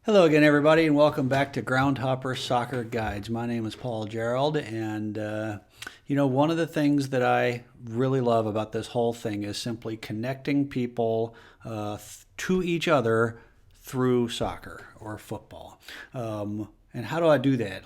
Hello again, everybody, and welcome back to Groundhopper Soccer Guides. My name is Paul Gerald, and one of the things that I really love about this whole thing is simply connecting people to each other through soccer or football. And how do I do that?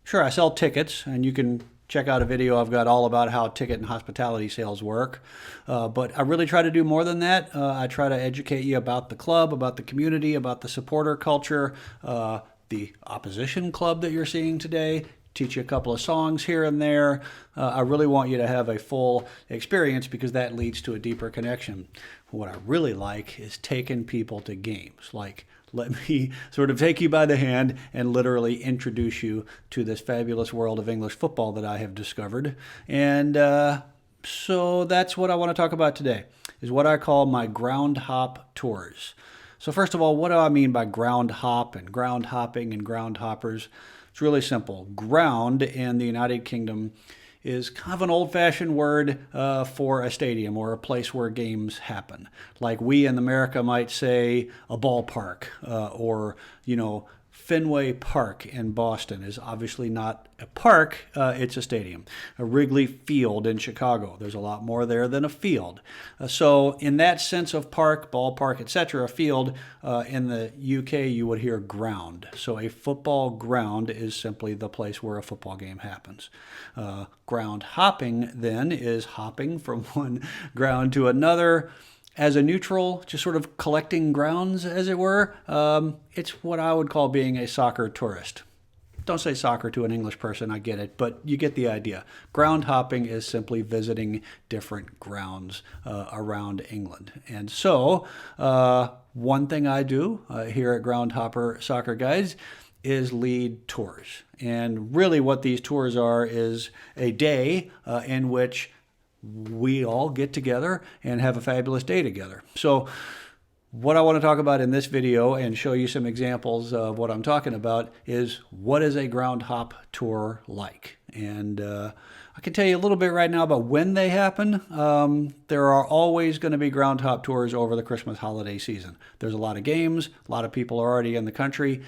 Sure, I sell tickets, and you can check out a video I've got all about how ticket and hospitality sales work. But I really try to do more than that. I try to educate you about the club, about the community, about the supporter culture, the opposition club that you're seeing today. Teach you a couple of songs here and there. I really want you to have a full experience because that leads to a deeper connection. What I really like is taking people to games. Let me sort of take you by the hand and literally introduce you to this fabulous world of English football that I have discovered. And so that's what I want to talk about today, is what I call my ground hop tours. So first of all, what do I mean by ground hop and ground hopping and ground hoppers? It's really simple. Ground in the United Kingdom is kind of an old-fashioned word for a stadium or a place where games happen. Like we in America might say a ballpark or, Fenway Park in Boston is obviously not a park, it's a stadium. A Wrigley Field in Chicago, there's a lot more there than a field. So in that sense of park, ballpark, etc., field, in the UK you would hear ground. So a football ground is simply the place where a football game happens. Ground hopping then is hopping from one ground to another as a neutral, just sort of collecting grounds, as it were. It's what I would call being a soccer tourist. Don't say soccer to an English person, I get it, but you get the idea. Ground hopping is simply visiting different grounds around England. And so, one thing I do here at Groundhopper Soccer Guides is lead tours. And really what these tours are is a day in which we all get together and have a fabulous day together. So what I want to talk about in this video and show you some examples of what I'm talking about is what is a ground hop tour like. And I can tell you a little bit right now about when they happen. There are always going to be ground hop tours over the Christmas holiday season. There's a lot of games, a lot of people are already in the country.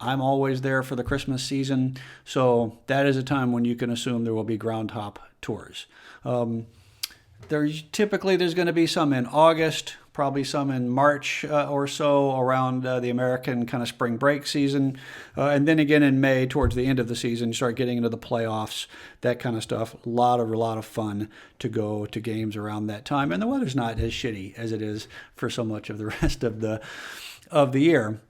I'm always there for the Christmas season, so that is a time when you can assume there will be ground hop tours. There's going to be some in August, probably some in March or so around the American kind of spring break season. And then again in May, towards the end of the season, you start getting into the playoffs, that kind of stuff. A lot of fun to go to games around that time. And the weather's not as shitty as it is for so much of the rest of the year.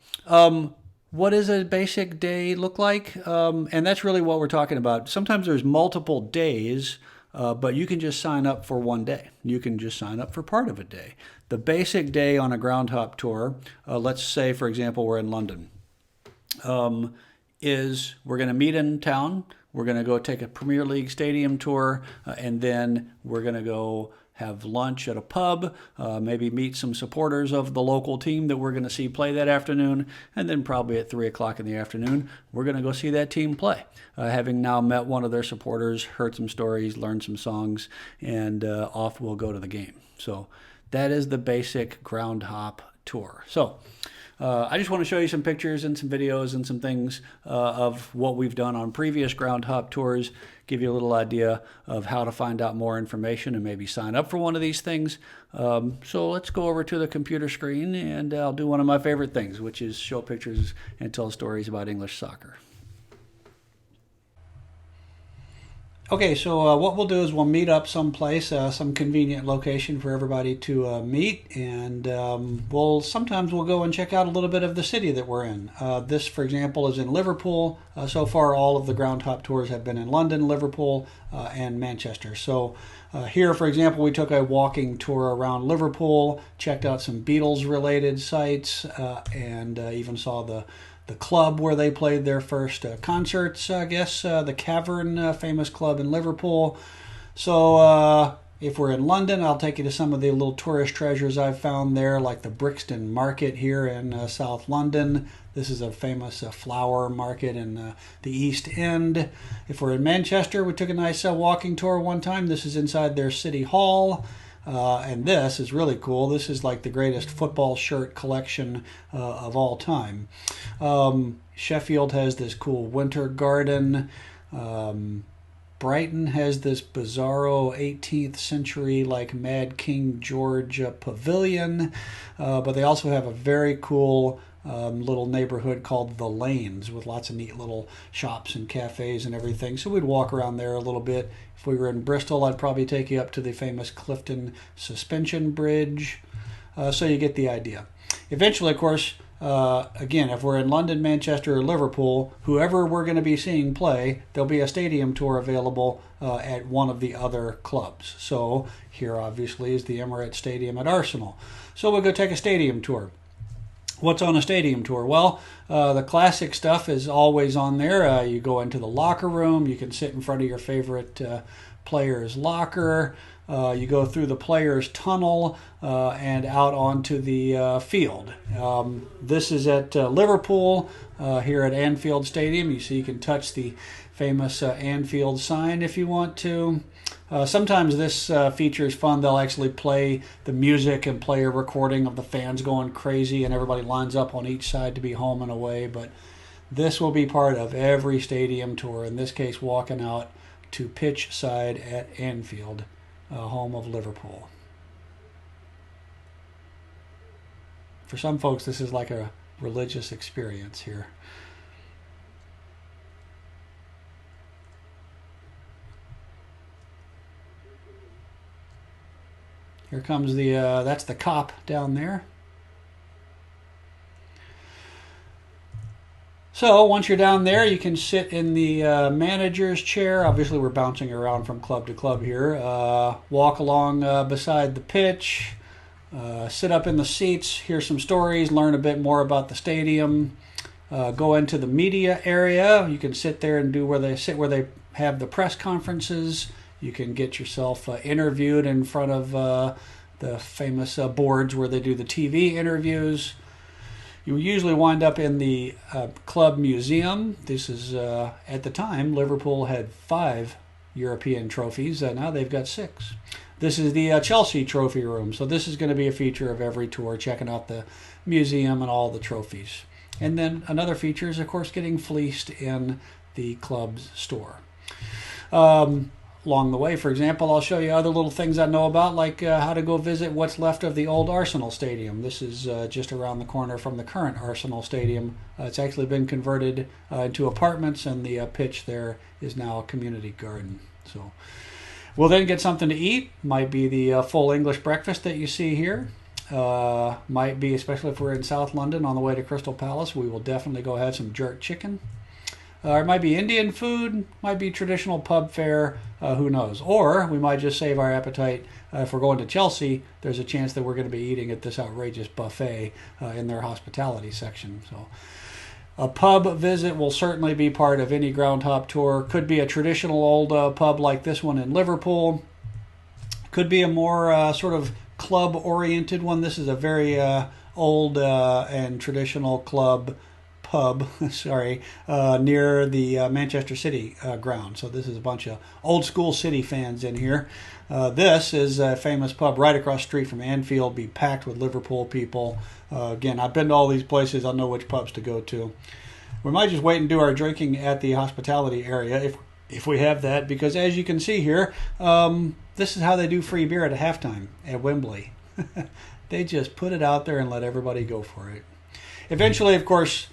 What does a basic day look like? And that's really what we're talking about. Sometimes there's multiple days, but you can just sign up for one day. You can just sign up for part of a day. The basic day on a ground hop tour, let's say, for example, we're in London, is we're going to meet in town. We're going to go take a Premier League stadium tour, and then we're going to go have lunch at a pub, maybe meet some supporters of the local team that we're going to see play that afternoon, and then probably at 3 o'clock in the afternoon, we're going to go see that team play. Having now met one of their supporters, heard some stories, learned some songs, and off we'll go to the game. So that is the basic ground hop tour. So I just want to show you some pictures and some videos and some things of what we've done on previous ground hop tours, give you a little idea of how to find out more information and maybe sign up for one of these things. So let's go over to the computer screen and I'll do one of my favorite things, which is show pictures and tell stories about English soccer. Okay, so what we'll do is we'll meet up someplace, some convenient location for everybody to meet, and sometimes we'll go and check out a little bit of the city that we're in. This, for example, is in Liverpool. So far, all of the ground hop tours have been in London, Liverpool, and Manchester. So here, for example, we took a walking tour around Liverpool, checked out some Beatles-related sites, and even saw the club where they played their first concerts, I guess, the Cavern, famous club in Liverpool. So if we're in London, I'll take you to some of the little tourist treasures I've found there, like the Brixton Market here in South London. This is a famous flower market in the East End. If we're in Manchester, we took a nice walking tour one time. This is inside their City Hall. And this is really cool. This is like the greatest football shirt collection of all time. Sheffield has this cool winter garden. Brighton has this bizarro 18th century like Mad King George pavilion, but they also have a very cool little neighborhood called The Lanes with lots of neat little shops and cafes and everything. So we'd walk around there a little bit. If we were in Bristol, I'd probably take you up to the famous Clifton Suspension Bridge. So you get the idea. Eventually, of course, again, if we're in London, Manchester, or Liverpool, whoever we're going to be seeing play, there'll be a stadium tour available at one of the other clubs. So here, obviously, is the Emirates Stadium at Arsenal. So we'll go take a stadium tour. What's on a stadium tour? Well, the classic stuff is always on there. You go into the locker room. You can sit in front of your favorite player's locker. You go through the player's tunnel and out onto the field. This is at Liverpool, here at Anfield Stadium. You see you can touch the famous Anfield sign if you want to. Sometimes this feature is fun. They'll actually play the music and play a recording of the fans going crazy and everybody lines up on each side to be home and away. But this will be part of every stadium tour, in this case walking out to pitch side at Anfield, home of Liverpool. For some folks, this is like a religious experience here. Here comes the, that's the cop down there. So once you're down there, you can sit in the manager's chair. Obviously, we're bouncing around from club to club here. Walk along beside the pitch. Sit up in the seats, hear some stories, learn a bit more about the stadium. Go into the media area. You can sit there and do where they have the press conferences. You can get yourself interviewed in front of the famous boards where they do the TV interviews. You usually wind up in the club museum. This is, at the time, Liverpool had 5 European trophies. Now they've got 6. This is the Chelsea trophy room. So this is going to be a feature of every tour, checking out the museum and all the trophies. And then another feature is, of course, getting fleeced in the club's store. Along the way, for example, I'll show you other little things I know about, like how to go visit what's left of the old Arsenal Stadium. This is just around the corner from the current Arsenal Stadium. It's actually been converted into apartments, and the pitch there is now a community garden. So we'll then get something to eat. Might be the full English breakfast that you see here. Might be, especially if we're in South London on the way to Crystal Palace, we will definitely go have some jerk chicken. It might be Indian food, might be traditional pub fare, who knows. Or we might just save our appetite. If we're going to Chelsea, there's a chance that we're going to be eating at this outrageous buffet in their hospitality section. So a pub visit will certainly be part of any Groundhop tour. Could be a traditional old pub like this one in Liverpool. Could be a more sort of club-oriented one. This is a very old and traditional pub, near the Manchester City ground. So this is a bunch of old school City fans in here. This is a famous pub right across the street from Anfield, be packed with Liverpool people. Again, I've been to all these places. I know which pubs to go to. We might just wait and do our drinking at the hospitality area if we have that, because as you can see here, this is how they do free beer at a halftime at Wembley. They just put it out there and let everybody go for it. Eventually, of course,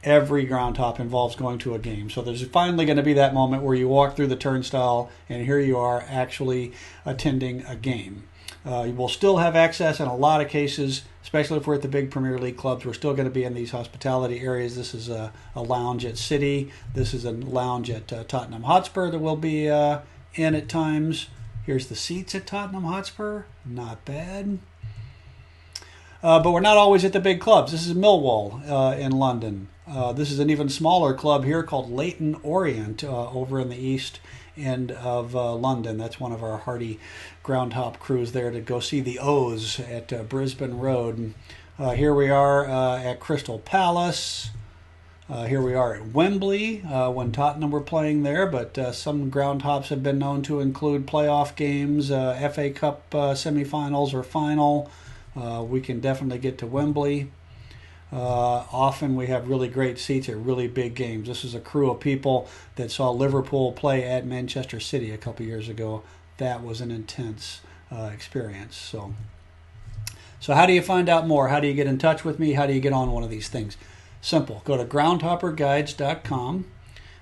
every Groundhop involves going to a game. So there's finally going to be that moment where you walk through the turnstile and here you are actually attending a game. You will still have access in a lot of cases, especially if we're at the big Premier League clubs. We're still going to be in these hospitality areas. This is a lounge at City. This is a lounge at Tottenham Hotspur that we'll be in at times. Here's the seats at Tottenham Hotspur. Not bad. But we're not always at the big clubs. This is Millwall in London. This is an even smaller club here called Leyton Orient over in the east end of London. That's one of our hardy Groundhop crews there to go see the O's at Brisbane Road. Here we are at Crystal Palace. Here we are at Wembley when Tottenham were playing there, but some ground hops have been known to include playoff games, FA Cup semifinals or final. We can definitely get to Wembley. Often we have really great seats at really big games. This is a crew of people that saw Liverpool play at Manchester City a couple years ago. That was an intense experience. So how do you find out more? How do you get in touch with me? How do you get on one of these things? Simple. Go to groundhopperguides.com.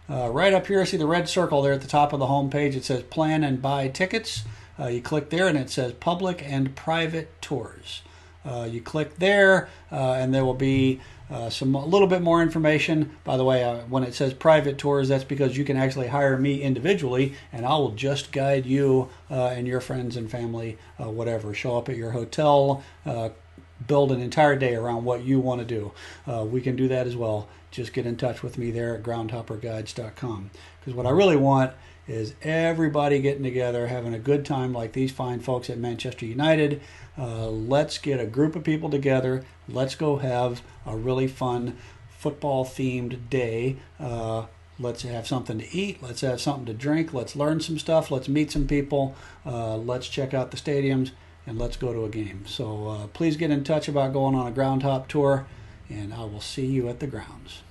Right up here, see the red circle there at the top of the home page. It says Plan and Buy Tickets. You click there and it says Public and Private Tours. You click there and there will be a little bit more information. By the way, when it says private tours, that's because you can actually hire me individually and I will just guide you and your friends and family, whatever. Show up at your hotel, build an entire day around what you want to do. We can do that as well. Just get in touch with me there at groundhopperguides.com, because what I really want is everybody getting together, having a good time like these fine folks at Manchester United. Let's get a group of people together. Let's go have a really fun football-themed day. Let's have something to eat. Let's have something to drink. Let's learn some stuff. Let's meet some people. Let's check out the stadiums, and let's go to a game. So please get in touch about going on a ground hop tour, and I will see you at the grounds.